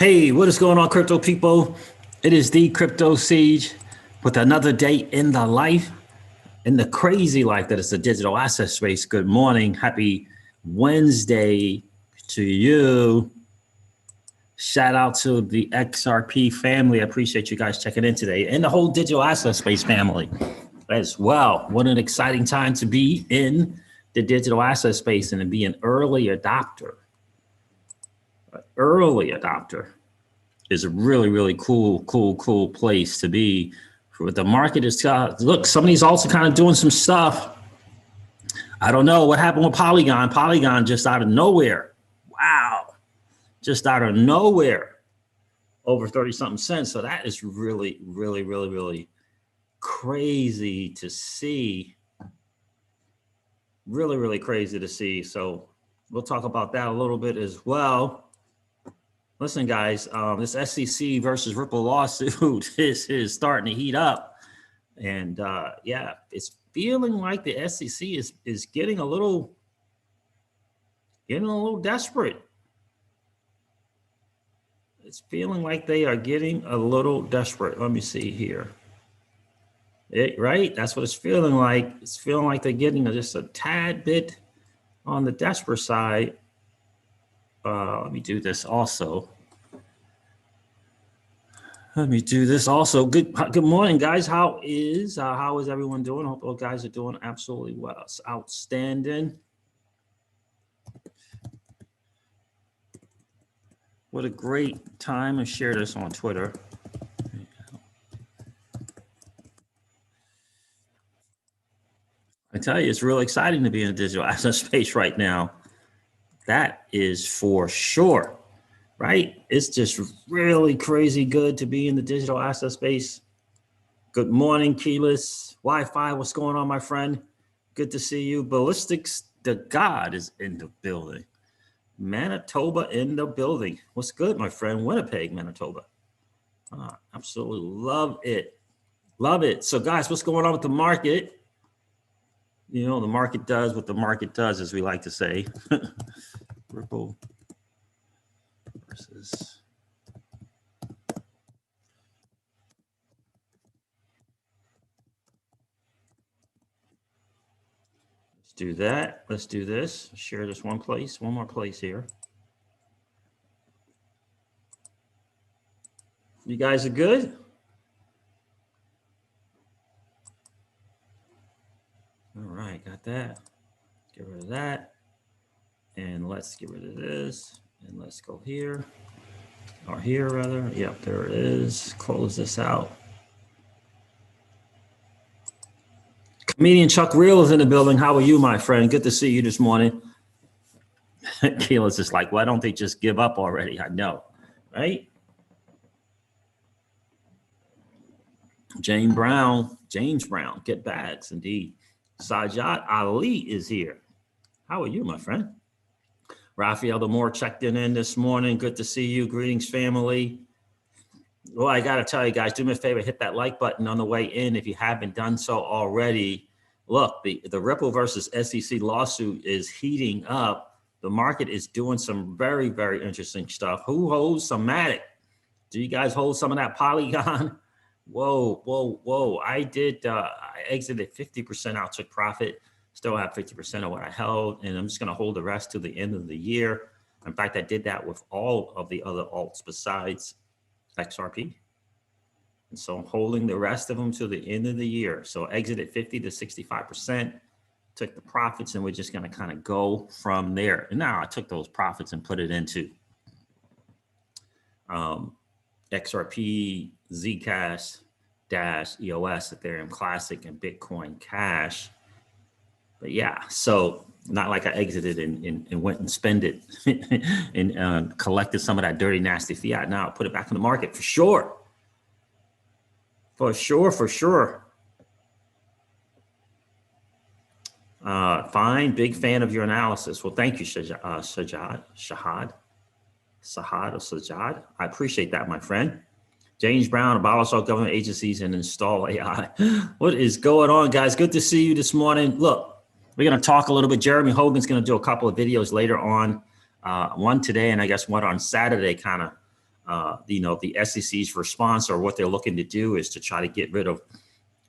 Hey, what is going on, crypto people? It is the Crypto Siege with another day in the life, in the crazy life that is the digital asset space. Good morning. Happy Wednesday to you. Shout out to the XRP family. I appreciate you guys checking in today, and the whole digital asset space family as well. What an exciting time to be in the digital asset space and to be an early adopter. Early adopter is a really, really cool place to be. For the market is look, some of these also kind of doing some stuff. I don't know what happened with Polygon. Polygon just out of nowhere. Wow. Just out of nowhere. Over 30 something cents. So that is really, really, really, really crazy to see. Really, really crazy to see. So we'll talk about that a little bit as well. Listen, guys, this SEC versus Ripple lawsuit is starting to heat up. And yeah, it's feeling like the SEC is getting a little desperate. It's feeling like they are getting a little desperate. Let me see here. Right? That's what it's feeling like. It's feeling like they're getting just a tad bit on the desperate side. Let me do this also. Good morning, guys. How is everyone doing? I hope all guys are doing absolutely well. It's outstanding. What a great time to share this on Twitter. I tell you, it's really exciting to be in the digital asset space right now. That is for sure, right? It's just really crazy good to be in the digital asset space. Good morning, Keyless. Wi-Fi, what's going on, my friend? Good to see you. Ballistics, the God is in the building. Manitoba in the building. What's good, my friend? Winnipeg, Manitoba. Absolutely love it. Love it. So, guys, what's going on with the market? You know, the market does what the market does, as we like to say. Ripple versus. Let's do that. Let's do this. Share this one more place here. You guys are good? All right, got that. Get rid of that. And let's get rid of this. And let's go here. Or here, rather. Yep, there it is. Close this out. Comedian Chuck Real is in the building. How are you, my friend? Good to see you this morning. Keyless is like, why don't they just give up already? I know, right? James Brown, get bags, indeed. Sajad Ali is here. How are you, my friend? Raphael Demore checked in this morning. Good to see you. Greetings, family. Well, I got to tell you guys, do me a favor, hit that like button on the way in if you haven't done so already. Look, the Ripple versus SEC lawsuit is heating up. The market is doing some very, very interesting stuff. Who holds some MATIC? Do you guys hold some of that Polygon? Whoa. I exited 50% out, took profit. Still have 50% of what I held, and I'm just going to hold the rest to the end of the year. In fact, I did that with all of the other alts besides XRP. And so I'm holding the rest of them to the end of the year. So exited 50 to 65%, took the profits, and we're just going to kind of go from there. And now I took those profits and put it into XRP, Zcash, Dash, EOS, Ethereum Classic, and Bitcoin Cash. But yeah, so not like I exited and went and spent it and collected some of that dirty, nasty fiat. Now I put it back in the market for sure. For sure. Fine, big fan of your analysis. Well, thank you, Sajad. I appreciate that, my friend. James Brown, abolish all government agencies and install AI. What is going on, guys? Good to see you this morning. Look, we're going to talk a little bit. Jeremy Hogan's going to do a couple of videos later on, one today and I guess one on Saturday, kind of you know, the SEC's response or what they're looking to do is to try to get rid of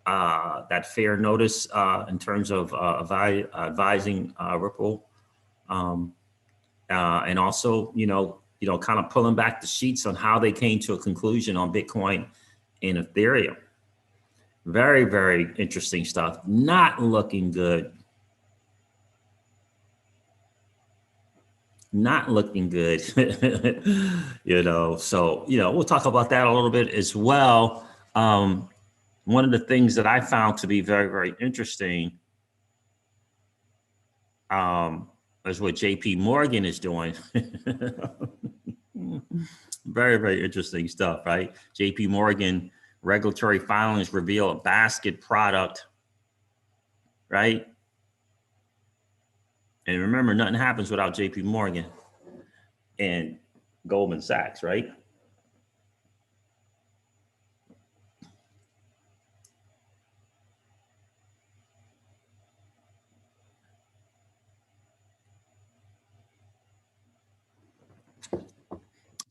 that fair notice in terms of advising Ripple, and also, you know, kind of pulling back the sheets on how they came to a conclusion on Bitcoin and Ethereum. Very, very interesting stuff. Not looking good. Not looking good. You know, so, you know, we'll talk about that a little bit as well. One of the things that I found to be very, very interesting is what JP Morgan is doing. Very, very interesting stuff, right? JP Morgan regulatory filings reveal a basket product, right? And remember, nothing happens without JP Morgan and Goldman Sachs, right?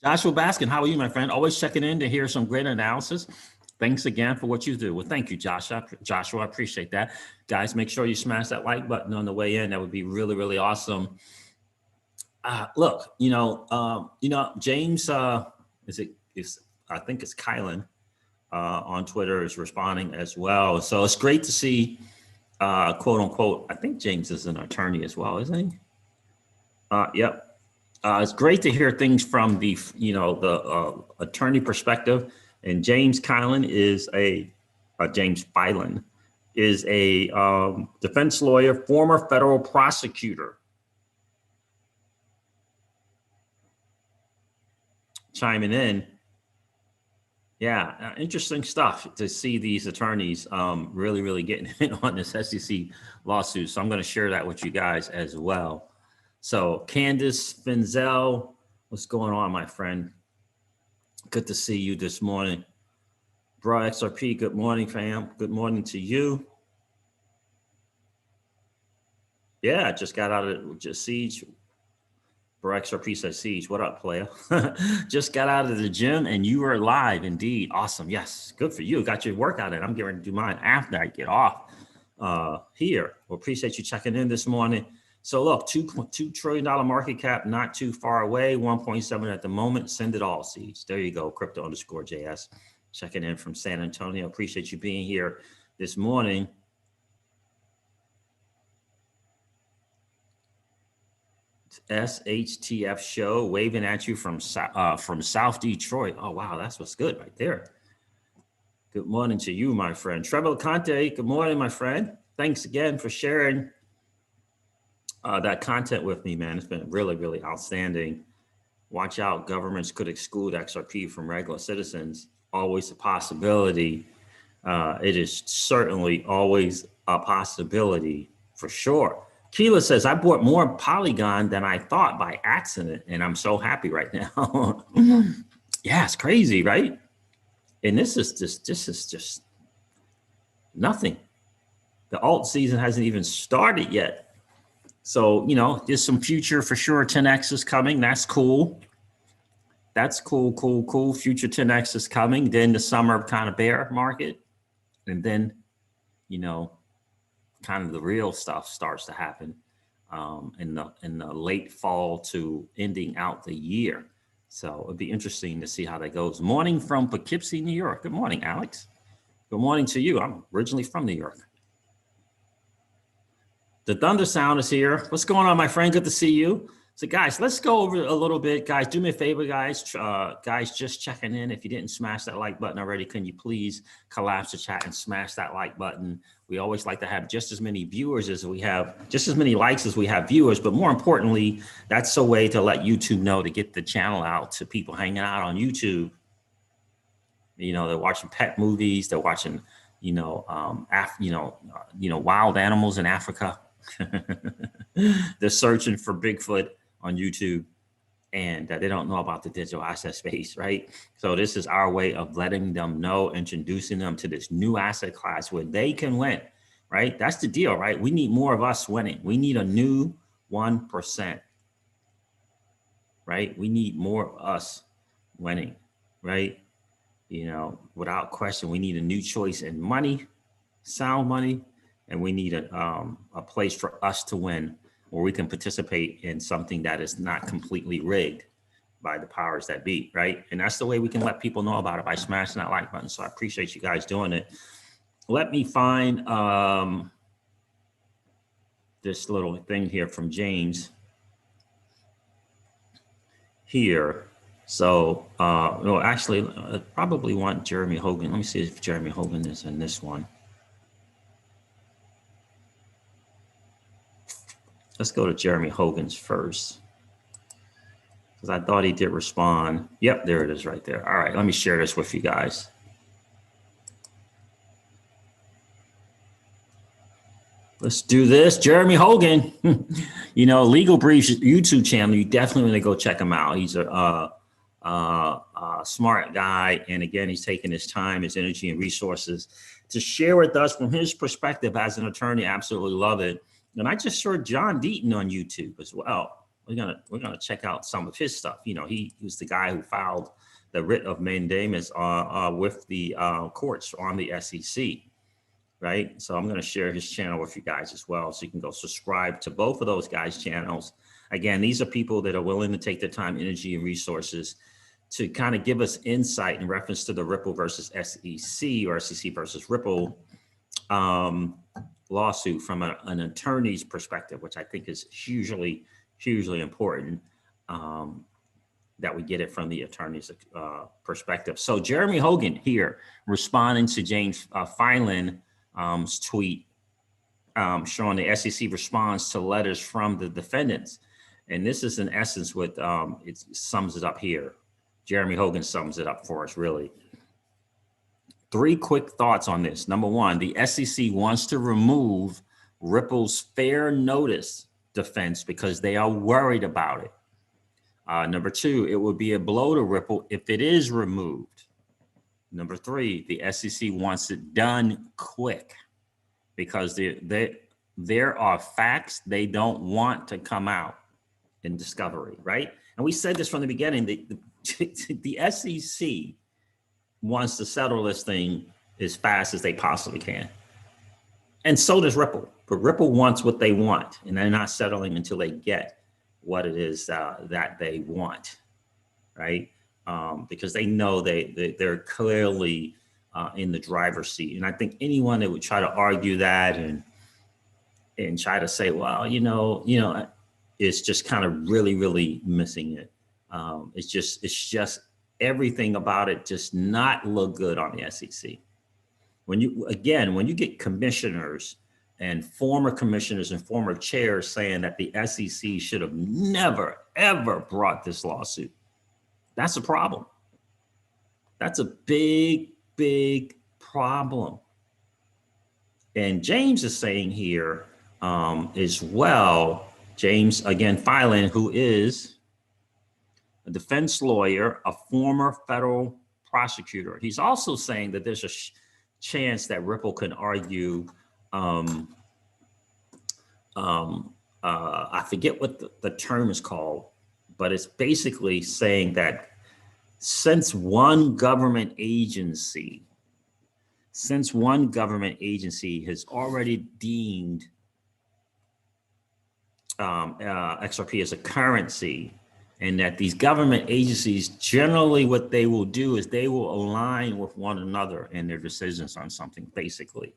Joshua Baskin, how are you, my friend? Always checking in to hear some great analysis. Thanks again for what you do. Well, thank you, Joshua. I appreciate that. Guys, make sure you smash that like button on the way in. That would be really, really awesome. Look, James, I think it's Kylan on Twitter is responding as well. So it's great to see, quote unquote, I think James is an attorney as well, isn't he? Yep. It's great to hear things from the, the attorney perspective. And James Kylan is James Filan is a defense lawyer, former federal prosecutor. Chiming in. Yeah, interesting stuff to see these attorneys really, really getting in on this SEC lawsuit. So I'm going to share that with you guys as well. So Candace Finzel, what's going on, my friend? Good to see you this morning. Bro XRP, good morning, fam. Good morning to you. Yeah, just got out of Siege. Bro XRP says, Siege, what up, player? Just got out of the gym and you were live, indeed. Awesome, yes, good for you. Got your workout in. I'm getting ready to do mine after I get off here. Well, appreciate you checking in this morning. So look, $2 trillion market cap, not too far away, 1.7 at the moment. Send it all, Siege. There you go, crypto_JS. Checking in from San Antonio. Appreciate you being here this morning. SHTF show waving at you from South Detroit. Oh, wow, that's what's good right there. Good morning to you, my friend. Trevor Conte, good morning, my friend. Thanks again for sharing that content with me, man. It's been really, really outstanding. Watch out, governments could exclude XRP from regular citizens. Always a possibility. It is certainly always a possibility for sure. Keela says, I bought more Polygon than I thought by accident, and I'm so happy right now. Yeah, it's crazy, right? And this is just nothing. The alt season hasn't even started yet. So, there's some future for sure. 10X is coming. That's cool. That's cool. Future 10X is coming. Then the summer kind of bear market. And then, kind of the real stuff starts to happen in the late fall to ending out the year. So it'd be interesting to see how that goes. Morning from Poughkeepsie, New York. Good morning, Alex. Good morning to you. I'm originally from New York. The Thunder Sound is here. What's going on, my friend? Good to see you. So guys, let's go over a little bit. Guys, do me a favor, guys. Guys, just checking in. If you didn't smash that like button already, can you please collapse the chat and smash that like button? We always like to have just as many viewers as we have, just as many likes as we have viewers. But more importantly, that's a way to let YouTube know to get the channel out to people hanging out on YouTube. They're watching pet movies. They're watching, wild animals in Africa. They're searching for Bigfoot on YouTube, and they don't know about the digital asset space, right? So this is our way of letting them know, introducing them to this new asset class where they can win, right? That's the deal, right? We need more of us winning. We need a new 1%, right? We need more of us winning, right? You know, without question, we need a new choice in money, sound money, and we need a place for us to win where we can participate in something that is not completely rigged by the powers that be, right? And that's the way we can let people know about it, by smashing that like button. So I appreciate you guys doing it. Let me find this little thing here from James here. So, no, actually, I probably want Jeremy Hogan. Let me see if Jeremy Hogan is in this one. Let's go to Jeremy Hogan's first, because I thought he did respond. Yep, there it is right there. All right, let me share this with you guys. Let's do this. Jeremy Hogan, you know, Legal Briefs YouTube channel, you definitely want to go check him out. He's a smart guy. And again, he's taking his time, his energy and resources to share with us from his perspective as an attorney. Absolutely love it. And I just saw John Deaton on YouTube as well. We're gonna check out some of his stuff. You know, he was the guy who filed the writ of mandamus with the courts on the SEC. Right. So I'm going to share his channel with you guys as well. So you can go subscribe to both of those guys' channels. Again, these are people that are willing to take their time, energy, and resources to kind of give us insight in reference to the Ripple versus SEC or SEC versus Ripple lawsuit from an attorney's perspective, which I think is hugely important that we get it from the attorney's perspective. So Jeremy Hogan here responding to James Filan tweet showing the SEC response to letters from the defendants. And this is in essence what it sums it up here. Jeremy Hogan sums it up for us, really. 3 quick thoughts on this. Number one, the SEC wants to remove Ripple's fair notice defense because they are worried about it. Number 2, it would be a blow to Ripple if it is removed. Number 3, the SEC wants it done quick because there are facts they don't want to come out in discovery, right? And we said this from the beginning, the SEC wants to settle this thing as fast as they possibly can. And so does Ripple, but Ripple wants what they want, and they're not settling until they get what it is that they want, right? Because they know they're clearly in the driver's seat. And I think anyone that would try to argue that and try to say, well, you know, it's just kind of really missing it. It's just everything about it just not look good on the SEC. When you get commissioners and former commissioners and former chairs saying that the SEC should have never, ever brought this lawsuit, that's a problem. That's a big problem. And James is saying here as well, James, again, Filan, who is a defense lawyer, a former federal prosecutor. He's also saying that there's a chance that Ripple can argue, I forget what the term is called, but it's basically saying that since one government agency has already deemed XRP as a currency, and that these government agencies generally what they will do is they will align with one another in their decisions on something, basically,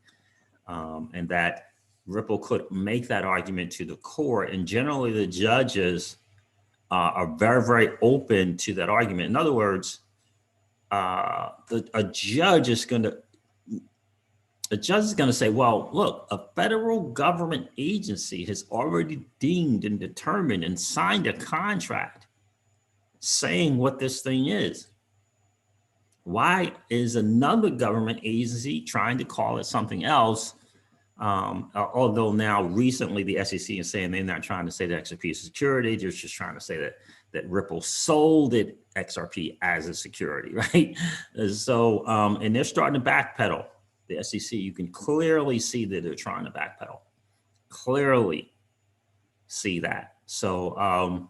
and that Ripple could make that argument to the court, and generally the judges are very open to that argument. In other words, a judge is going to say, well, look, a federal government agency has already deemed and determined and signed a contract saying what this thing is. Why is another government agency trying to call it something else? Although now recently the SEC is saying they're not trying to say that XRP is security, they're just trying to say that Ripple sold it XRP as a security, right? So, and they're starting to backpedal. The SEC, you can clearly see that they're trying to backpedal. Clearly see that. So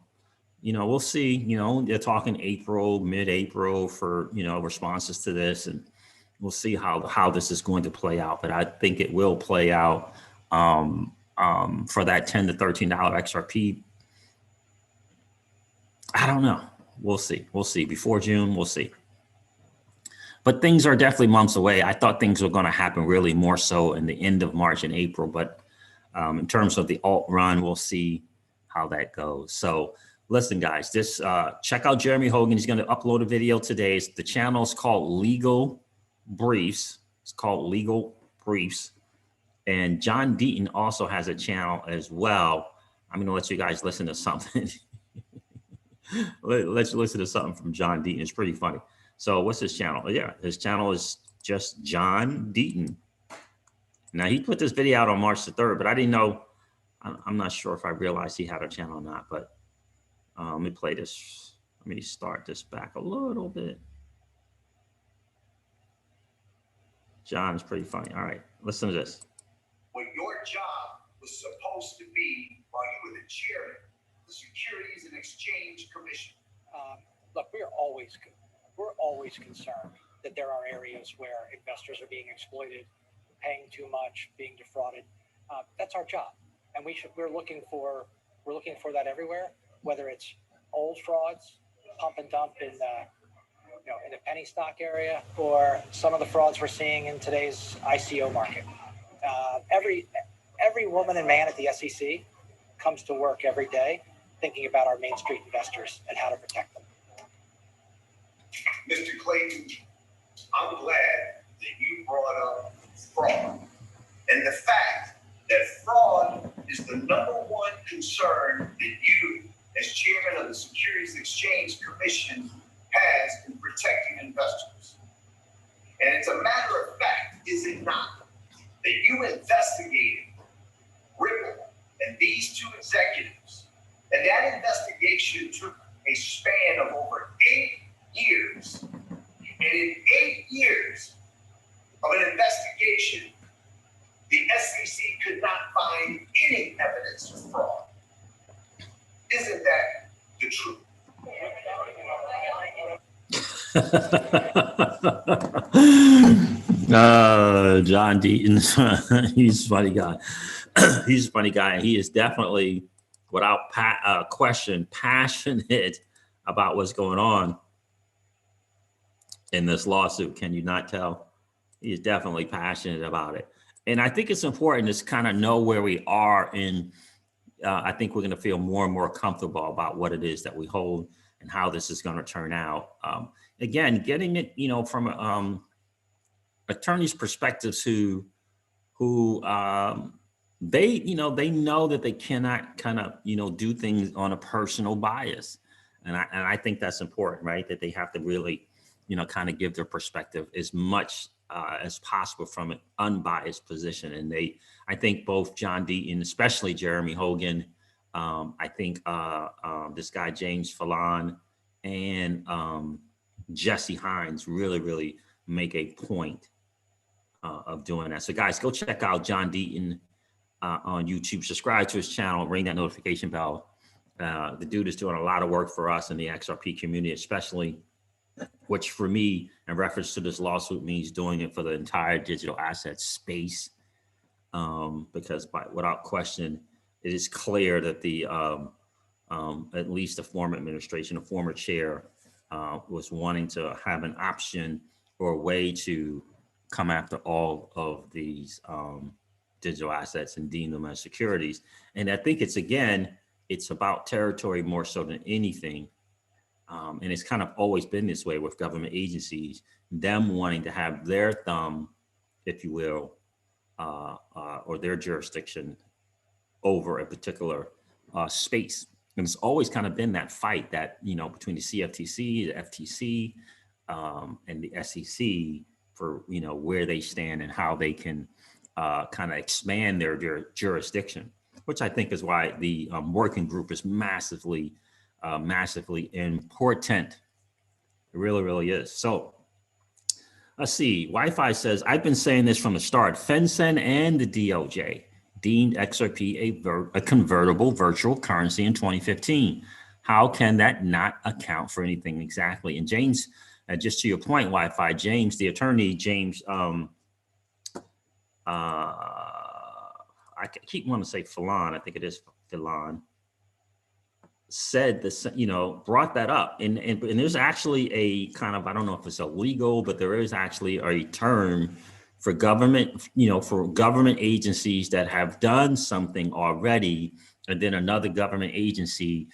we'll see, they're talking April, mid-April for, responses to this, and we'll see how this is going to play out. But I think it will play out for that $10 to $13 XRP. I don't know. We'll see. We'll see. Before June, we'll see. But things are definitely months away. I thought things were going to happen really more so in the end of March and April. But in terms of the alt run, we'll see how that goes. So listen, guys, this check out Jeremy Hogan. He's going to upload a video today. The channel is called Legal Briefs. It's called Legal Briefs. And John Deaton also has a channel as well. I'm going to let you guys listen to something. Let's listen to something from John Deaton. It's pretty funny. So what's his channel? Yeah, his channel is just John Deaton. Now, he put this video out on March the 3rd, but I didn't know. I'm not sure if I realized he had a channel or not, but let me play this. Let me start this back a little bit. John is pretty funny. All right, listen to this. What your job was supposed to be while you were the chairman of the Securities and Exchange Commission. Look, we're always concerned that there are areas where investors are being exploited, paying too much, being defrauded. That's our job, and we're looking for that everywhere. Whether it's old frauds, pump and dump in the penny stock area, or some of the frauds we're seeing in today's ICO market. Every woman and man at the SEC comes to work every day thinking about our Main Street investors and how to protect them. Mr. Clayton, I'm glad that you brought up fraud and the fact that fraud is the #1 concern that you, as chairman of the Securities and Exchange Commission, has in protecting investors. And it's a matter of fact, is it not, that you investigated Ripple and these two executives, and that investigation took a span of over 8 years. And in 8 years of an investigation, the SEC could not find any evidence of fraud. Isn't that the truth? John Deaton, he's a funny guy. He's a funny guy. He is definitely, without question, passionate about what's going on in this lawsuit. Can you not tell? He is definitely passionate about it. And I think it's important to kind of know where we are in. I think we're going to feel more and more comfortable about what it is that we hold and how this is going to turn out. Again, getting it, from attorneys' perspectives who they know that they cannot kind of, do things on a personal bias. And I think that's important, right? That they have to really, kind of give their perspective as much as possible from an unbiased position. And I think both John Deaton, especially Jeremy Hogan, I think this guy, James Fallon, and Jesse Hines really make a point of doing that. So guys, go check out John Deaton on YouTube, subscribe to his channel, ring that notification bell. The dude is doing a lot of work for us in the XRP community, especially, which for me, in reference to this lawsuit, means doing it for the entire digital asset space. Because without question, it is clear that the at least the former administration, the former chair, was wanting to have an option or a way to come after all of these digital assets and deem them as securities. And I think it's about territory more so than anything. And it's kind of always been this way with government agencies, them wanting to have their thumb, if you will, or their jurisdiction over a particular space. And it's always kind of been that fight that, between the CFTC, the FTC, and the SEC for, where they stand and how they can kind of expand their jurisdiction, which I think is why the working group is massively important. It really is. So let's see. Wi-Fi says, I've been saying this from the start. FinCEN and the DOJ deemed XRP a convertible virtual currency in 2015. How can that not account for anything exactly? And James, just to your point, Wi-Fi, James, the attorney, James, I keep wanting to say Fallon, I think it is Fallon, said this, brought that up. And there's actually a kind of, I don't know if it's illegal, but there is actually a term for government, for government agencies that have done something already, and then another government agency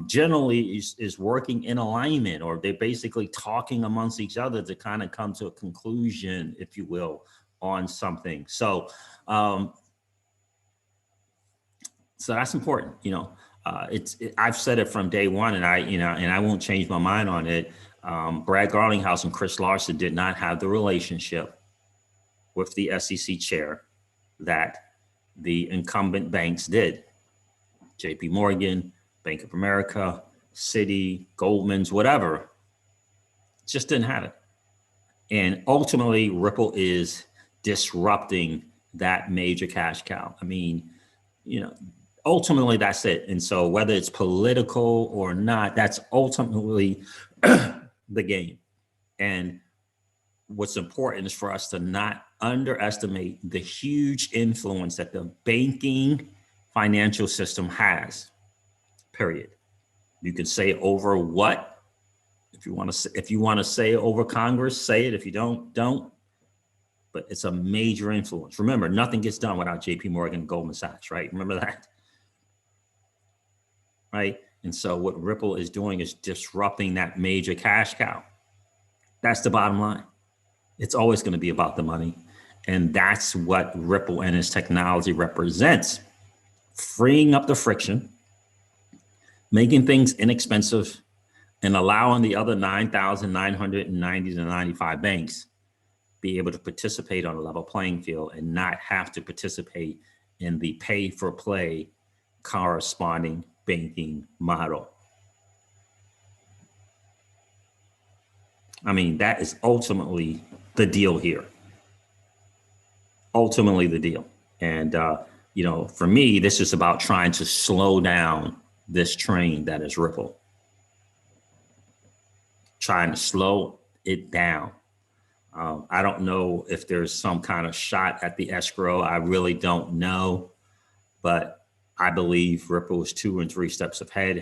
generally is working in alignment, or they're basically talking amongst each other to kind of come to a conclusion, if you will, on something. So, so that's important. I've said it from day one, and I won't change my mind on it. Brad Garlinghouse and Chris Larson did not have the relationship with the SEC chair that the incumbent banks did. JP Morgan, Bank of America, Citi, Goldman's, whatever, just didn't have it. And ultimately, Ripple is disrupting that major cash cow. I mean, ultimately that's it. And so whether it's political or not, that's ultimately the game. And what's important is for us to not underestimate the huge influence that the banking financial system has, period. You can say over what, if you want to say over Congress, say it. If you don't. But it's a major influence. Remember, nothing gets done without JP Morgan and Goldman Sachs, right? Remember that, right? And so what Ripple is doing is disrupting that major cash cow. That's the bottom line. It's always going to be about the money. And that's what Ripple and its technology represents. Freeing up the friction, making things inexpensive, and allowing the other 9,990 to 95 banks be able to participate on a level playing field and not have to participate in the pay for play corresponding banking model. I mean, that is ultimately the deal here. Ultimately the deal. And, for me, this is about trying to slow down this train that is Ripple. Trying to slow it down. I don't know if there's some kind of shot at the escrow. I really don't know, but I believe Ripple is 2 and 3 steps ahead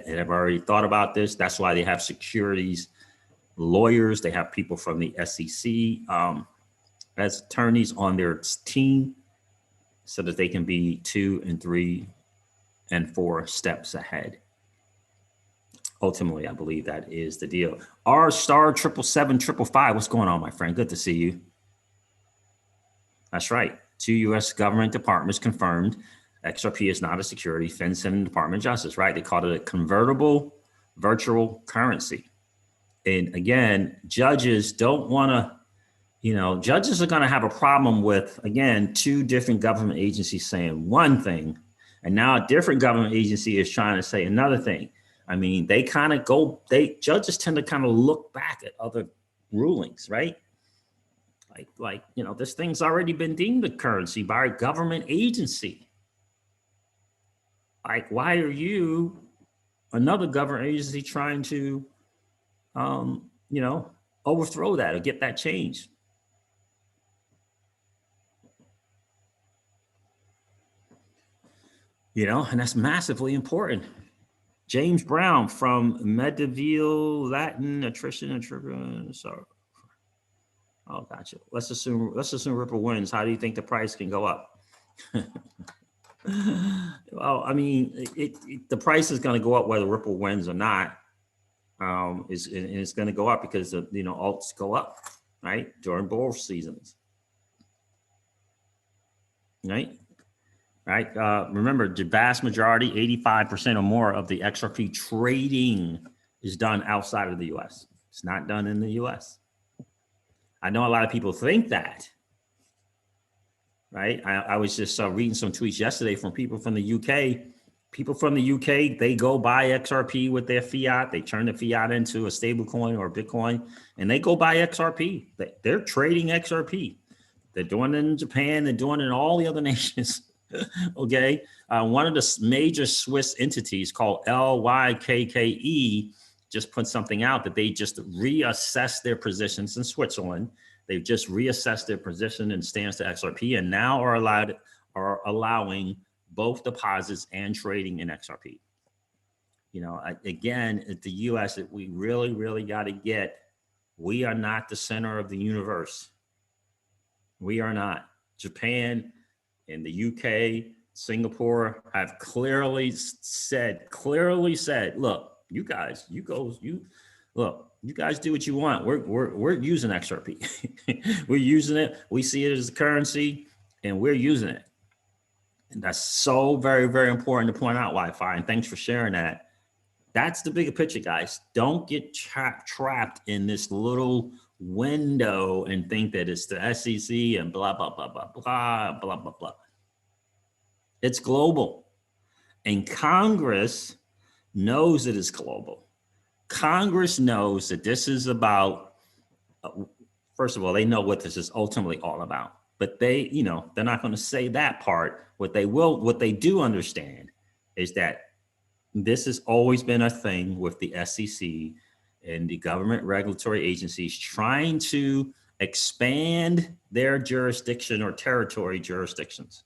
and have already thought about this. That's why they have securities lawyers. They have people from the SEC as attorneys on their team so that they can be 2 and 3 and 4 steps ahead. Ultimately, I believe that is the deal. R star 77755. What's going on, my friend? Good to see you. That's right. 2 U.S. government departments confirmed XRP is not a security. FinCEN and Department of Justice, right? They called it a convertible virtual currency. And again, judges don't want to, judges are going to have a problem with, again, 2 different government agencies saying one thing, and now a different government agency is trying to say another thing. I mean, judges tend to kind of look back at other rulings, right? Like, this thing's already been deemed a currency by a government agency. Like, why are you, another government agency, trying to, overthrow that or get that changed? And that's massively important. James Brown from Medieval Latin attrition. Sorry. Oh, gotcha. Let's assume Ripple wins. How do you think the price can go up? Well, I mean, the price is going to go up whether Ripple wins or not. It's going to go up because alts go up, right, during bull seasons, right. Right. Remember, the vast majority, 85% or more of the XRP trading is done outside of the U.S. It's not done in the U.S. I know a lot of people think that. Right. I was just reading some tweets yesterday from people from the UK. People from the UK, they go buy XRP with their fiat. They turn the fiat into a stable coin or Bitcoin, and they go buy XRP. They're trading XRP. They're doing it in Japan. They're doing it in all the other nations. Okay. One of the major Swiss entities called LYKKE just put something out that they just reassessed their positions in Switzerland. They've just reassessed their position and stance to XRP, and now are allowing both deposits and trading in XRP. You know, again, at the US, we really, really got to get, we are not the center of the universe. We are not. Japan and the UK, Singapore have clearly said, look, you guys, you guys do what you want. We're using XRP. We're using it. We see it as a currency and we're using it. And that's so very, very important to point out, Wi-Fi. And thanks for sharing that. That's the bigger picture, guys. Don't get trapped in this little window and think that it's the SEC and blah, blah, blah, blah, blah, blah, blah, blah. It's global. And Congress knows it is global. Congress knows that this is about, first of all, they know what this is ultimately all about. But they, you know, they're not going to say that part. What they do understand is that this has always been a thing with the SEC and the government regulatory agencies trying to expand their jurisdiction or territory jurisdictions.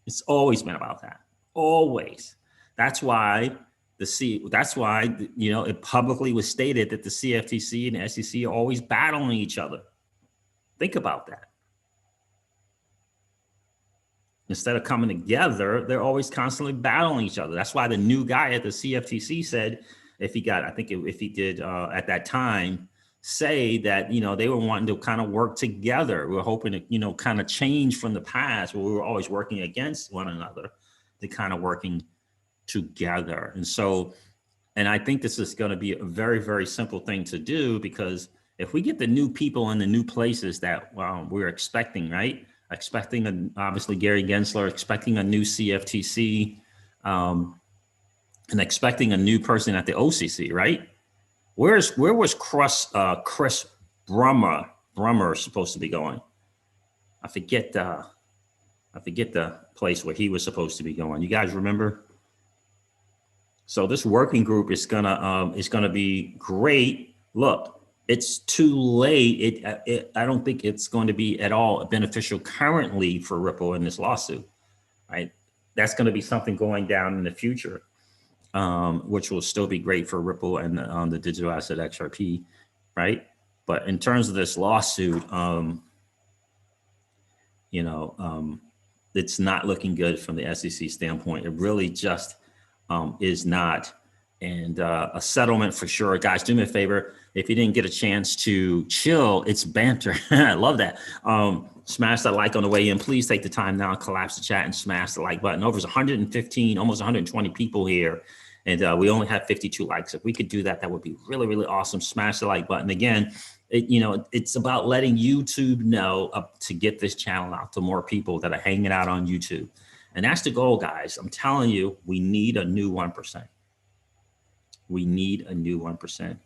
It's always been about that. Always. That's why you know, it publicly was stated that the CFTC and the SEC are always battling each other. Think about that. Instead of coming together, they're always constantly battling each other. That's why the new guy at the CFTC said, if he did at that time, say that, you know, they were wanting to kind of work together. We were hoping to, you know, kind of change from the past where we were always working against one another to kind of working together. And so, and I think this is going to be a very, very simple thing to do, because if we get the new people in the new places that we're expecting, right? Obviously Gary Gensler, expecting a new CFTC, and expecting a new person at the OCC, right? Where was Chris Brummer supposed to be going? I forget the place where he was supposed to be going. You guys remember? So this working group is gonna be great. Look, it's too late. I don't think it's going to be at all beneficial currently for Ripple in this lawsuit, right? That's going to be something going down in the future, which will still be great for Ripple and on the digital asset XRP, right? But in terms of this lawsuit, you know, it's not looking good from the SEC standpoint. It really just is not. And a settlement for sure. Guys, do me a favor. If you didn't get a chance to chill, it's banter. I love that. Smash that like on the way in. Please take the time now, collapse the chat and smash the like button. Over 115, almost 120 people here. And we only have 52 likes. If we could do that, that would be really, really awesome. Smash the like button. Again, it's about letting YouTube know to get this channel out to more people that are hanging out on YouTube. And that's the goal, guys. I'm telling you, we need a new 1%. We need a new 1%.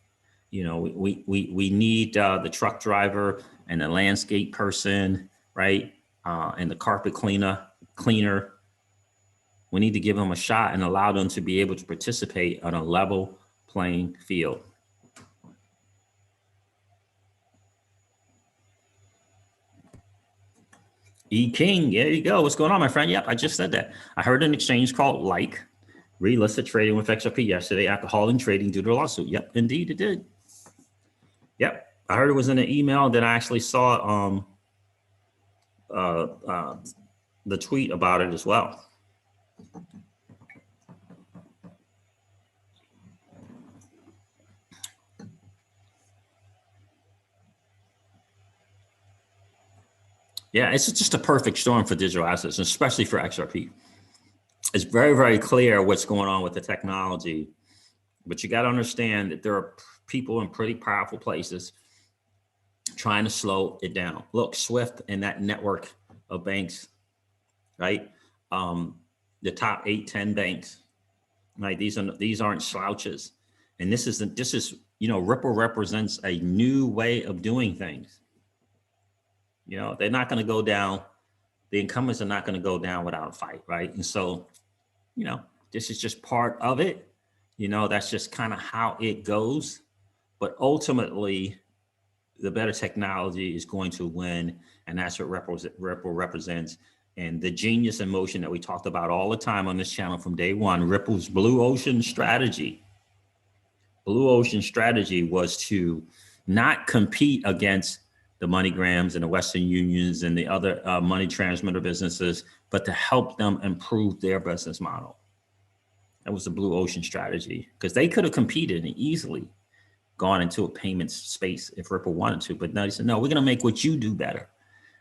You know, we need the truck driver and the landscape person, right? And the carpet cleaner. We need to give them a shot and allow them to be able to participate on a level playing field. E King, there you go. What's going on, my friend? Yep, I just said that. I heard an exchange called Like relisted trading with XRP yesterday after halting trading due to a lawsuit. Yep, indeed it did. Yep, I heard it was in an email that I actually saw the tweet about it as well. Yeah, it's just a perfect storm for digital assets, especially for XRP. It's very, very clear what's going on with the technology, but you got to understand that there are people in pretty powerful places trying to slow it down. Look, SWIFT and that network of banks, right? The top 8, 10 banks, right? These aren't slouches. And this is, you know, Ripple represents a new way of doing things. You know, they're not going to go down the incumbents are not going to go down without a fight, right? And so, you know, this is just part of it. You know, that's just kind of how it goes. But ultimately, the better technology is going to win, and that's what Ripple represents. And the genius in motion that we talked about all the time on this channel from day one, Ripple's blue ocean strategy. Blue ocean strategy was to not compete against the MoneyGrams and the Western Unions and the other money transmitter businesses, but to help them improve their business model. That was the blue ocean strategy, because they could have competed and easily gone into a payments space if Ripple wanted to, but no, they said, no, we're going to make what you do better.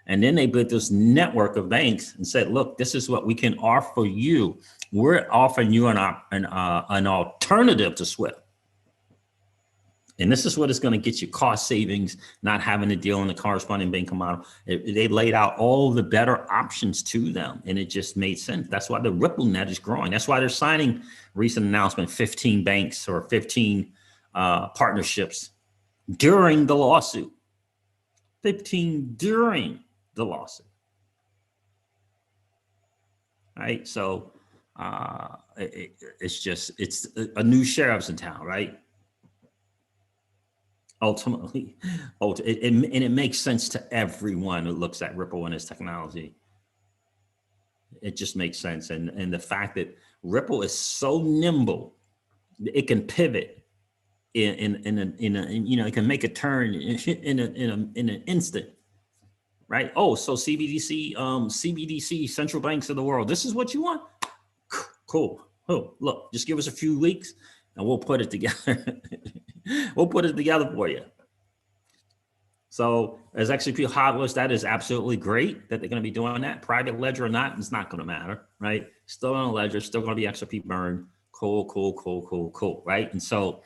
And then they built this network of banks and said, look, this is what we can offer you. We're offering you an alternative to SWIFT. And this is what is going to get you cost savings, not having to deal in the corresponding banking model. They laid out all the better options to them, and it just made sense. That's why the Ripple net is growing. That's why they're signing recent announcement, 15 banks or 15 partnerships during the lawsuit. 15 during the lawsuit. Right? So it's a new sheriff's in town, right? Ultimately, and it makes sense to everyone who looks at Ripple and its technology. It just makes sense. And the fact that Ripple is so nimble, it can pivot in you know, it can make a turn in an instant, right? Oh, so CBDC, central banks of the world, this is what you want? Cool. Oh, look, just give us a few weeks and we'll put it together. We'll put it together for you. So as XRP hodlers, that is absolutely great that they're going to be doing that. Private ledger or not, it's not going to matter, right? Still on a ledger, still going to be XRP burn. Cool, right? And so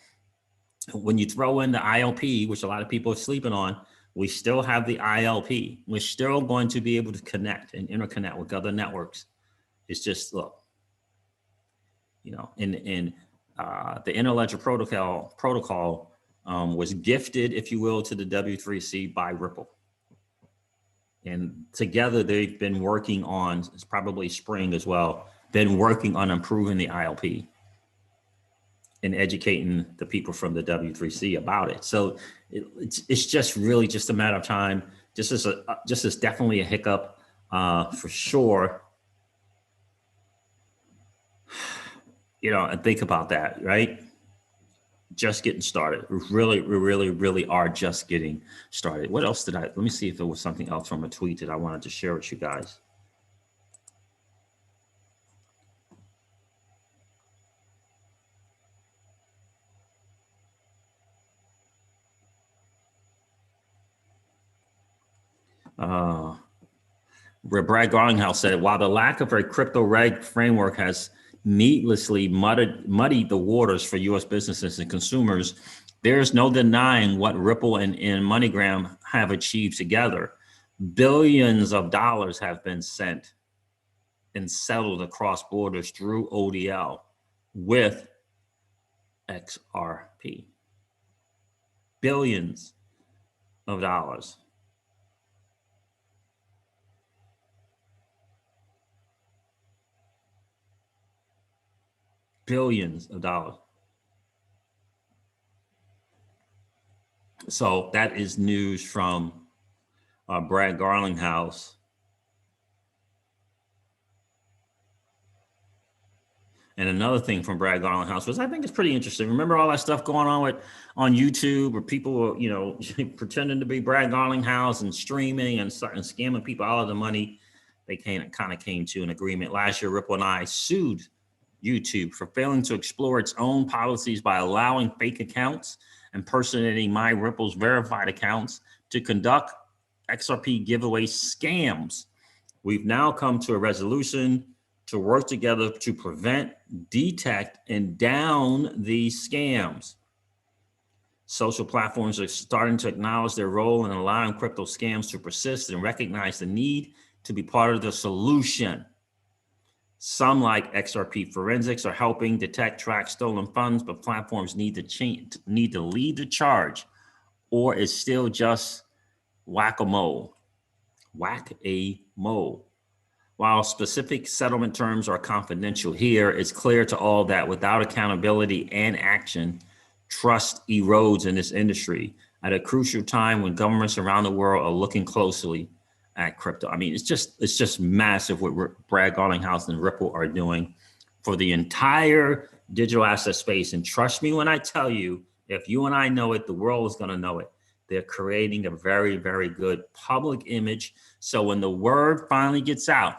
when you throw in the ILP, which a lot of people are sleeping on, we still have the ILP. We're still going to be able to connect and interconnect with other networks. It's just, look, you know, the interledger protocol was gifted, if you will, to the W3C by Ripple. And together they've been working on, it's probably spring as well, been working on improving the ILP and educating the people from the W3C about it. So it's just really just a matter of time. Just as definitely a hiccup for sure. You know, and think about that, right? Just getting started. We really are just getting started. What else did let me see if there was something else from a tweet that I wanted to share with you guys. Brad Garlinghouse said, while the lack of a crypto reg framework has needlessly muddied the waters for U.S. businesses and consumers, there's no denying what Ripple and MoneyGram have achieved together. Billions of dollars have been sent and settled across borders through ODL with XRP. Billions of dollars. Billions of dollars. So that is news from Brad Garlinghouse. And another thing from Brad Garlinghouse was, I think it's pretty interesting. Remember all that stuff going on on YouTube where people were, you know, pretending to be Brad Garlinghouse and streaming and scamming people out of the money. They kind of came to an agreement. Last year, Ripple and I sued YouTube for failing to explore its own policies by allowing fake accounts impersonating my Ripple's verified accounts to conduct XRP giveaway scams. We've now come to a resolution to work together to prevent, detect, and down these scams. Social platforms are starting to acknowledge their role in allowing crypto scams to persist and recognize the need to be part of the solution. Some, like XRP Forensics, are helping detect, track stolen funds, but platforms need to lead the charge, or it's still just whack-a-mole. Whack-a-mole. While specific settlement terms are confidential here, it's clear to all that without accountability and action, trust erodes in this industry at a crucial time when governments around the world are looking closely at crypto. I mean, it's just massive what Brad Garlinghouse and Ripple are doing for the entire digital asset space. And trust me when I tell you, if you and I know it, the world is going to know it. They're creating a very, very good public image. So when the word finally gets out,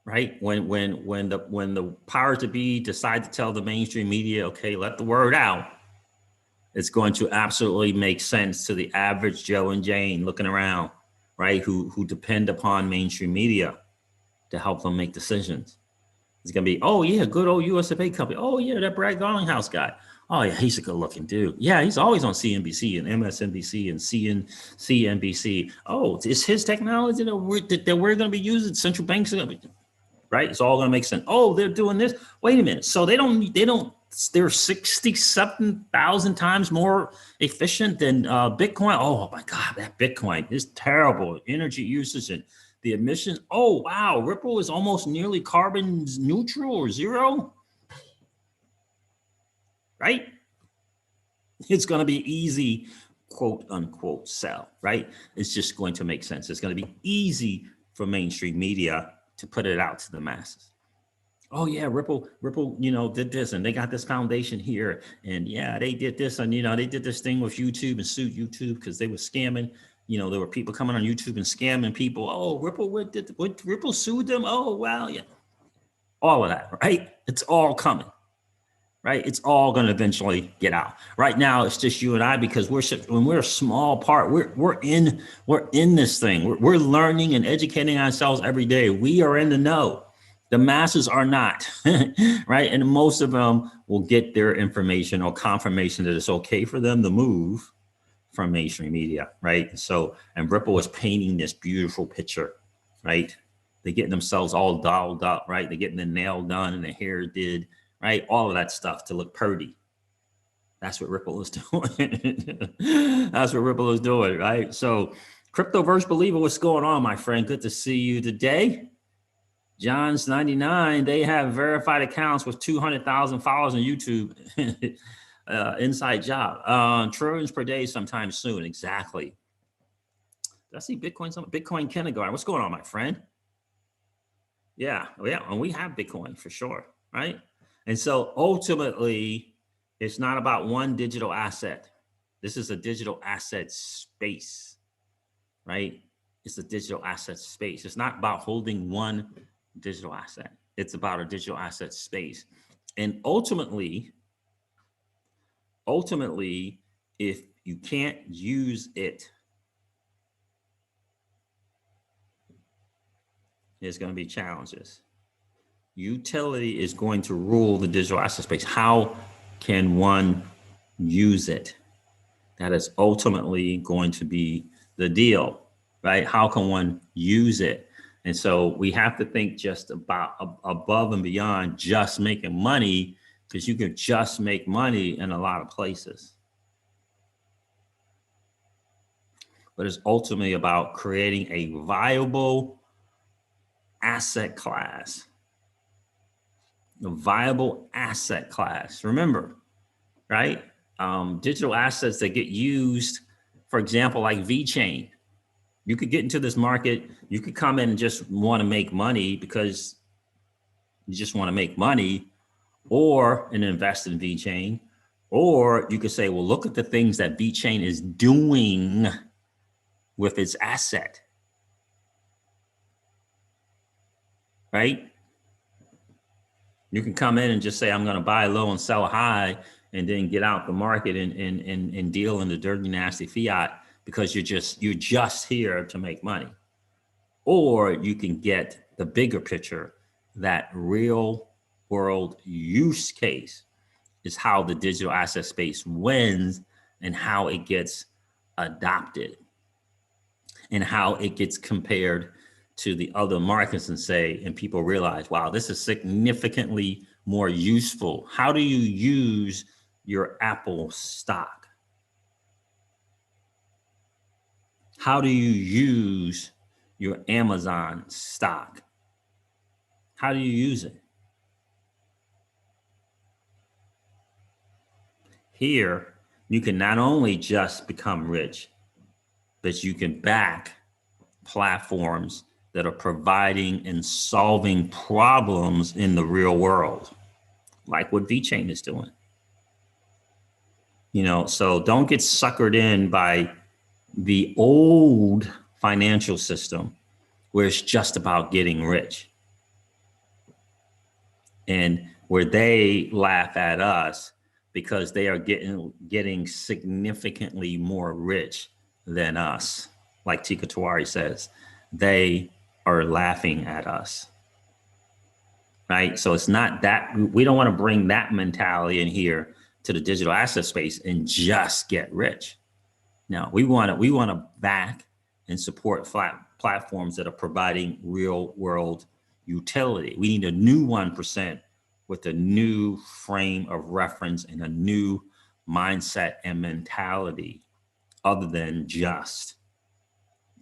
right? When the powers to be decide to tell the mainstream media, okay, let the word out, it's going to absolutely make sense to the average Joe and Jane looking around, right? Who depend upon mainstream media to help them make decisions. It's gonna be, oh yeah, good old USFA company. Oh yeah, that Brad Garlinghouse guy. Oh yeah, he's a good looking dude. Yeah, he's always on CNBC and MSNBC and CNBC. Oh, it's his technology that we're going to be using. Central banks, right? It's all going to make sense. Oh, they're doing this. Wait a minute. So they're 67,000 times more efficient than Bitcoin. Oh my God, that Bitcoin is terrible. Energy usage and the emissions. Oh wow, Ripple is almost nearly carbon neutral or zero. Right? It's going to be easy, quote unquote, sell, right? It's just going to make sense. It's going to be easy for mainstream media to put it out to the masses. Oh yeah, Ripple, did this and they got this foundation here. And yeah, they did this and, they did this thing with YouTube and sued YouTube because they were scamming. There were people coming on YouTube and scamming people. Oh, Ripple, what Ripple sued them? Oh, wow. Yeah. All of that, right? It's all coming. Right? It's all going to eventually get out. Right now, it's just you and I because when we're a small part, we're in this thing. We're learning and educating ourselves every day. We are in the know. The masses are not, right? And most of them will get their information or confirmation that it's okay for them to move from mainstream media, right? So, and Ripple is painting this beautiful picture, right? They're getting themselves all dolled up, right? They're getting the nail done and the hair did. Right? All of that stuff to look purty. That's what Ripple is doing. That's what Ripple is doing, right? So Cryptoverse Believer, what's going on, my friend? Good to see you today. John's 99, they have verified accounts with 200,000 followers on YouTube. Inside job. Trillions per day sometime soon. Exactly. Did I see Bitcoin kindergarten? What's going on, my friend? Yeah. And we have Bitcoin for sure, right? And so ultimately, it's not about one digital asset. This is a digital asset space, right? It's a digital asset space. It's not about holding one digital asset. It's about a digital asset space. And ultimately, if you can't use it, there's going to be challenges. Utility is going to rule the digital asset space. How can one use it? That is ultimately going to be the deal, right? How can one use it? And so we have to think just about above and beyond just making money, because you can just make money in a lot of places. But it's ultimately about creating a viable asset class. A viable asset class. Remember, right? Digital assets that get used, for example, like VeChain. You could get into this market. You could come in and just want to make money because you just want to make money, or invest in VeChain. Or you could say, well, look at the things that VeChain is doing with its asset, right? You can come in and just say, I'm going to buy low and sell high, and then get out the market and deal in the dirty, nasty fiat because you're just here to make money. Or you can get the bigger picture, that real world use case is how the digital asset space wins and how it gets adopted and how it gets compared to the other markets and people realize, wow, this is significantly more useful. How do you use your Apple stock? How do you use your Amazon stock. How do you use it? Here, you can not only just become rich, but you can back platforms that are providing and solving problems in the real world, like what VeChain is doing. You know, so don't get suckered in by the old financial system where it's just about getting rich, and where they laugh at us because they are getting significantly more rich than us. Like Tika Tawari says, they are laughing at us, right? So it's not that, we don't want to bring that mentality in here to the digital asset space and just get rich. Now we want to back and support platforms that are providing real world utility. We need a new 1% with a new frame of reference and a new mindset and mentality other than just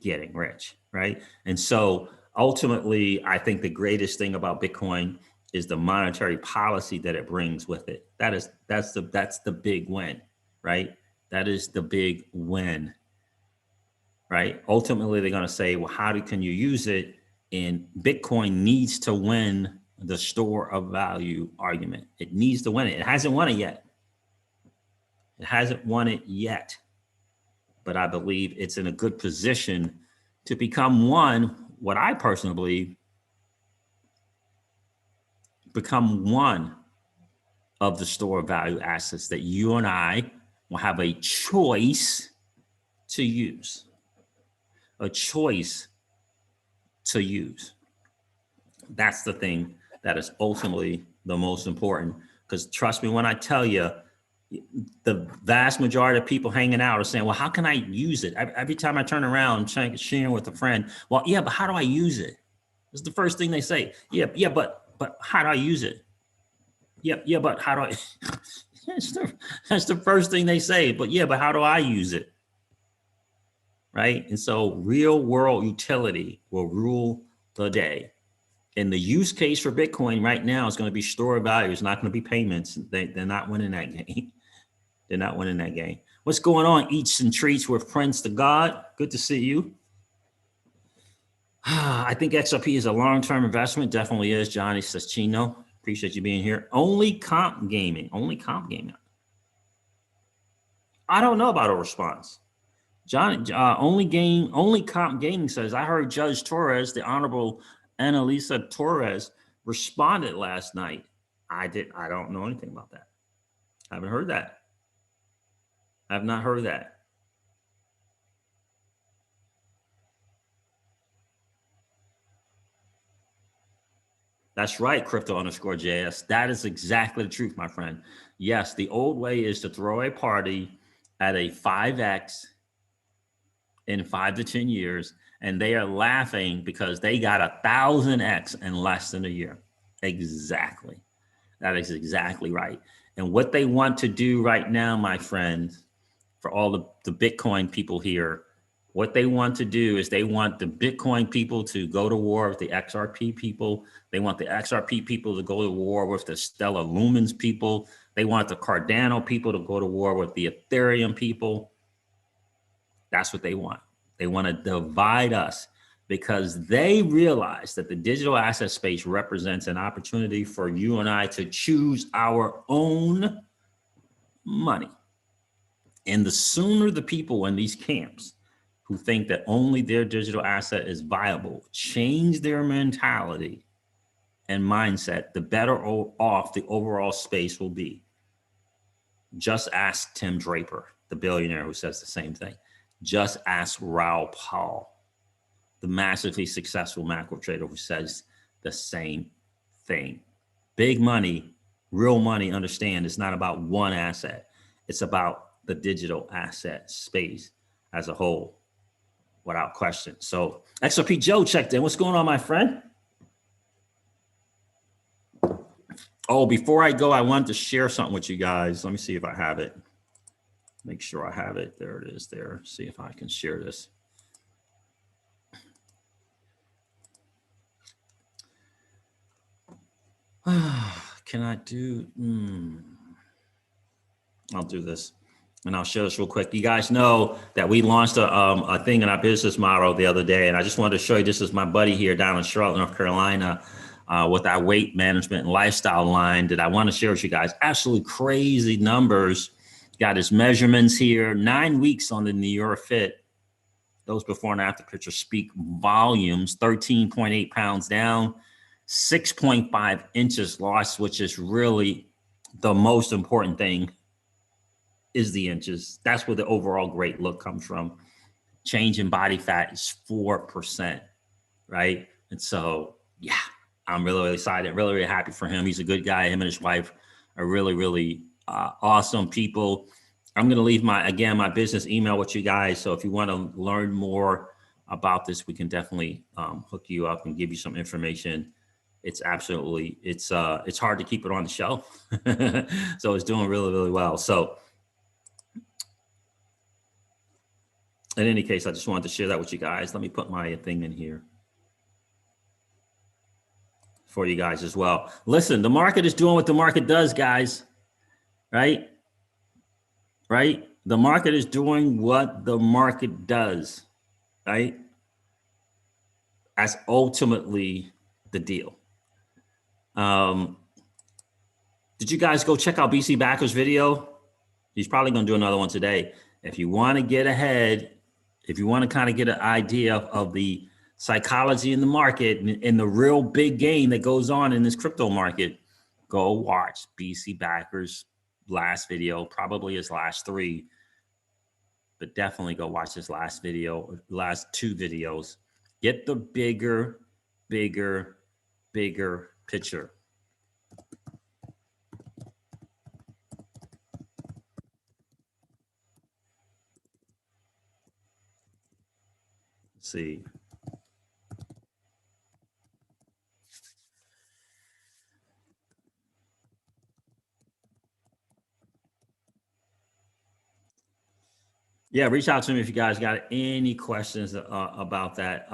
getting rich, right? And so ultimately, I think the greatest thing about Bitcoin is the monetary policy that it brings with it. That's the big win, right? That is the big win, right? Ultimately, they're going to say, well, can you use it? And Bitcoin needs to win the store of value argument. It needs to win it. It hasn't won it yet. It hasn't won it yet. But I believe it's in a good position to become what I personally believe, become one of the store of value assets that you and I will have a choice to use. A choice to use. That's the thing that is ultimately the most important. Because trust me when I tell you, the vast majority of people hanging out are saying, well, how can I use it? Every time I turn around, sharing with a friend, well, yeah, but how do I use it? It's the first thing they say. Yeah, but how do I use it? Yeah, but how do I? That's the first thing they say. But yeah, but how do I use it? Right? And so real world utility will rule the day. And the use case for Bitcoin right now is going to be store of value. It's not going to be payments. They're not winning that game. They're not winning that game. What's going on, Eats and Treats with Friends to God? Good to see you. I think XRP is a long-term investment. Definitely is. Johnny says, Chino, appreciate you being here. Only comp gaming. I don't know about a response. John, only comp gaming says, I heard Judge Torres, the Honorable Annalisa Torres, responded last night. I don't know anything about that. I haven't heard that. I've not heard that. That's right, crypto_JS. That is exactly the truth, my friend. Yes, the old way is to throw a party at a 5X in 5 to 10 years, and they are laughing because they got 1,000X in less than a year. Exactly. That is exactly right. And what they want to do right now, my friends, for all the Bitcoin people here, what they want to do is they want the Bitcoin people to go to war with the XRP people. They want the XRP people to go to war with the Stellar Lumens people. They want the Cardano people to go to war with the Ethereum people. That's what they want. They want to divide us because they realize that the digital asset space represents an opportunity for you and I to choose our own money. And the sooner the people in these camps who think that only their digital asset is viable change their mentality and mindset, the better off the overall space will be. Just ask Tim Draper, the billionaire who says the same thing. Just ask Raoul Pal, the massively successful macro trader who says the same thing. Big money, real money, understand it's not about one asset. It's about the digital asset space as a whole, without question. So XRP Joe checked in. What's going on, my friend? Oh, before I go, I wanted to share something with you guys. Let me see if I have it. Make sure I have it. There it is there. See if I can share this. Can I do? I'll do this. And I'll show this real quick. You guys know that we launched a thing in our business model the other day. And I just wanted to show you, this is my buddy here down in Charlotte, North Carolina, with our weight management and lifestyle line that I want to share with you guys. Absolutely crazy numbers. Got his measurements here, 9 weeks on the NeuroFit. Those before and after pictures speak volumes. 13.8 pounds down, 6.5 inches lost, which is really the most important thing, is the inches. That's where the overall great look comes from. Change in body fat is 4%, right? And so, yeah, I'm really, really excited, really, really happy for him. He's a good guy. Him and his wife are really, really awesome people. I'm going to leave my business email with you guys. So if you want to learn more about this, we can definitely hook you up and give you some information. It's absolutely, it's hard to keep it on the shelf. So it's doing really, really well. So in any case, I just wanted to share that with you guys. Let me put my thing in here for you guys as well. Listen, the market is doing what the market does, guys, right? Right? The market is doing what the market does, right? That's ultimately the deal. Did you guys go check out BC Backer's video? He's probably going to do another one today. If you want to get ahead, if you want to kind of get an idea of the psychology in the market and the real big game that goes on in this crypto market, go watch BC Backer's last video, probably his last 3, but definitely go watch his last video, last 2 videos. Get the bigger picture. Let's see. Yeah, reach out to me if you guys got any questions about that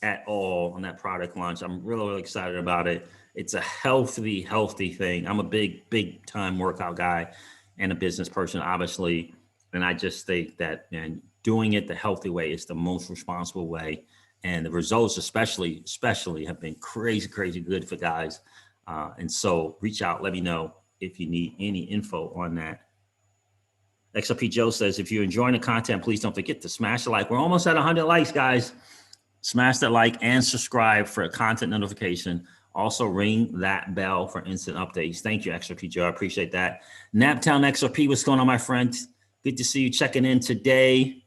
at all on that product launch. I'm really, really excited about it. It's a healthy thing. I'm a big time workout guy and a business person, obviously. And I just think that, man, doing it the healthy way is the most responsible way. And the results especially have been crazy good for guys. And so reach out, let me know if you need any info on that. XRP Joe says, if you're enjoying the content, please don't forget to smash the like. We're almost at 100 likes, guys. Smash that like and subscribe for a content notification. Also ring that bell for instant updates. Thank you, XRP Joe. I appreciate that. Naptown XRP, what's going on, my friend? Good to see you checking in today.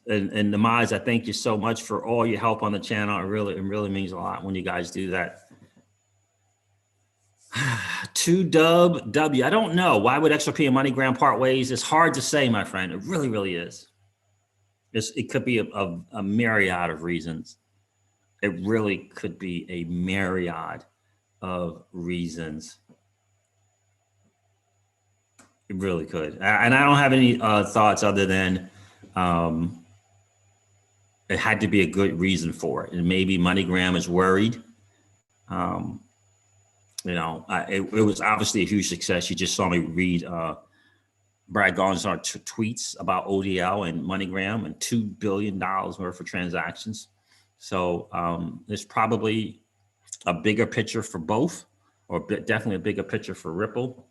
And Namaz, I thank you so much for all your help on the channel. It really means a lot when you guys do that. 2W. I don't know. Why would XRP and MoneyGram part ways? It's hard to say, my friend. It really is. It could be a myriad of reasons. It really could be a myriad of reasons. It really could. And I don't have any thoughts other than it had to be a good reason for it. And maybe MoneyGram is worried. You know, it was obviously a huge success. You just saw me read Brad Garner's tweets about ODL and MoneyGram and $2 billion worth of transactions. So there's probably a bigger picture for both, or definitely a bigger picture for Ripple.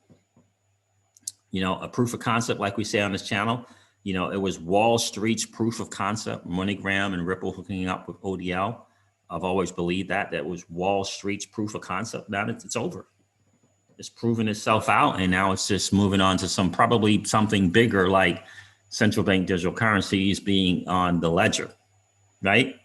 You know, a proof of concept, like we say on this channel, you know, it was Wall Street's proof of concept, MoneyGram and Ripple hooking up with ODL. I've always believed that was Wall Street's proof of concept. Now it's over. It's proven itself out, and now it's just moving on to probably something bigger, like central bank digital currencies being on the ledger, right?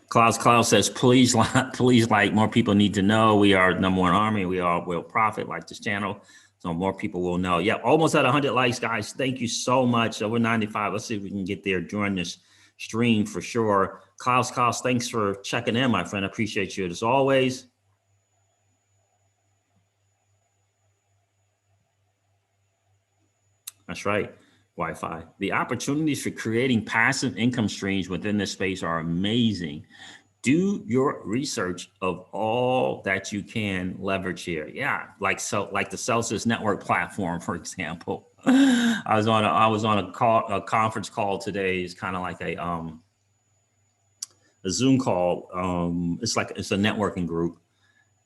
Klaus says, please like, more people need to know we are #1 army. We will profit, like this channel, so more people will know. Yeah, almost at 100 likes, guys. Thank you so much. We're 95. Let's see if we can get there during this stream for sure. Klaus, thanks for checking in, my friend. I appreciate you as always. That's right. Wi-Fi. The opportunities for creating passive income streams within this space are amazing. Do your research of all that you can leverage here. Yeah, like the Celsius Network platform, for example. I was on a conference call today. It's kind of like a Zoom call. It's a networking group.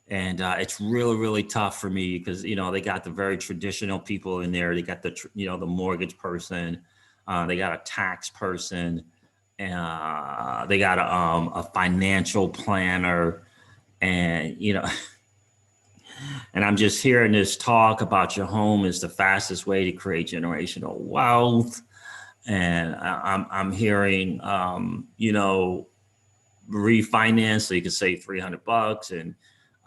And it's really, really tough for me because, they got the very traditional people in there. They got the mortgage person. They got a tax person. They got a financial planner. And, and I'm just hearing this talk about your home is the fastest way to create generational wealth. And I'm hearing, refinance so you can save $300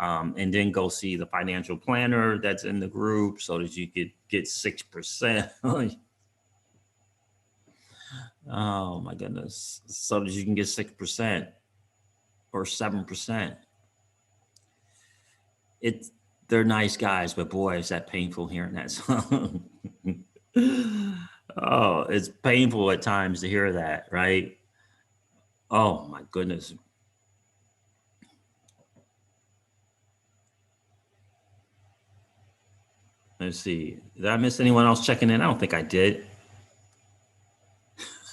and then go see the financial planner that's in the group so that you could get 6%. Oh my goodness. So that you can get 6% or 7%. They're nice guys, but boy, is that painful hearing that song. Oh, it's painful at times to hear that, right? Oh my goodness. Let's see. Did I miss anyone else checking in? I don't think I did.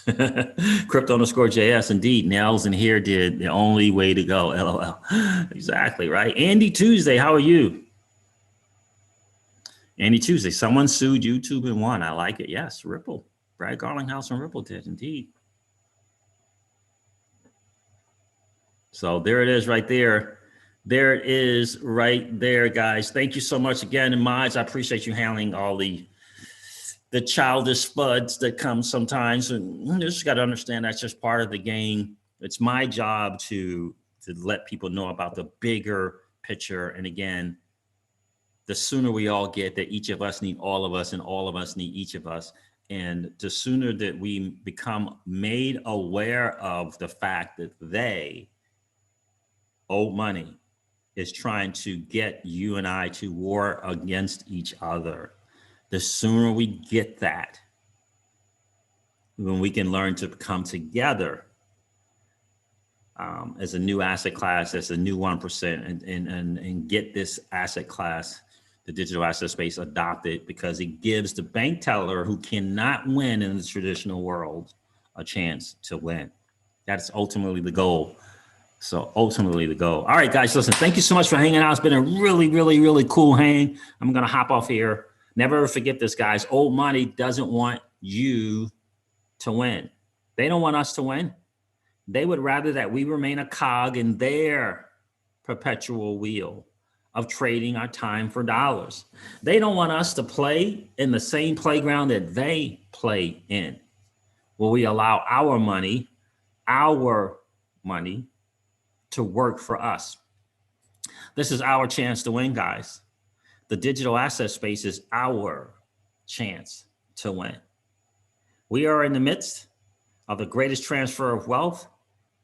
Crypto_JS, indeed. Nails in here did the only way to go. LOL. Exactly, right? Andy Tuesday, how are you? Andy Tuesday, someone sued YouTube and won. I like it. Yes, Ripple. Brad Garlinghouse and Ripple did, indeed. So there it is right there. There it is right there, guys. Thank you so much again. And mods, I appreciate you handling all the childish FUDs that come sometimes. And you just got to understand that's just part of the game. It's my job to let people know about the bigger picture. And again, the sooner we all get that each of us need all of us and all of us need each of us. And the sooner that we become made aware of the fact that old money is trying to get you and I to war against each other. The sooner we get that, when we can learn to come together as a new asset class, as a new 1%, and get this asset class, the digital asset space, adopted, because it gives the bank teller who cannot win in the traditional world a chance to win. That's ultimately the goal. So ultimately the goal. All right, guys, listen, thank you so much for hanging out. It's been a really, really, really cool hang. I'm going to hop off here. Never forget this, guys. Old money doesn't want you to win. They don't want us to win. They would rather that we remain a cog in their perpetual wheel of trading our time for dollars. They don't want us to play in the same playground that they play in, where we allow our money to work for us. This is our chance to win, guys. The digital asset space is our chance to win. We are in the midst of the greatest transfer of wealth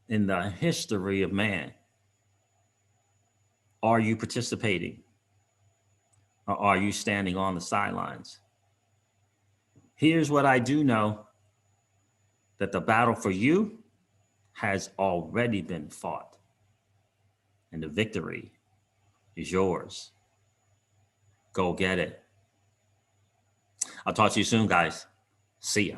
in the history of man. Are you participating? Or are you standing on the sidelines? Here's what I do know, that the battle for you has already been fought, and the victory is yours. Go get it. I'll talk to you soon, guys. See ya.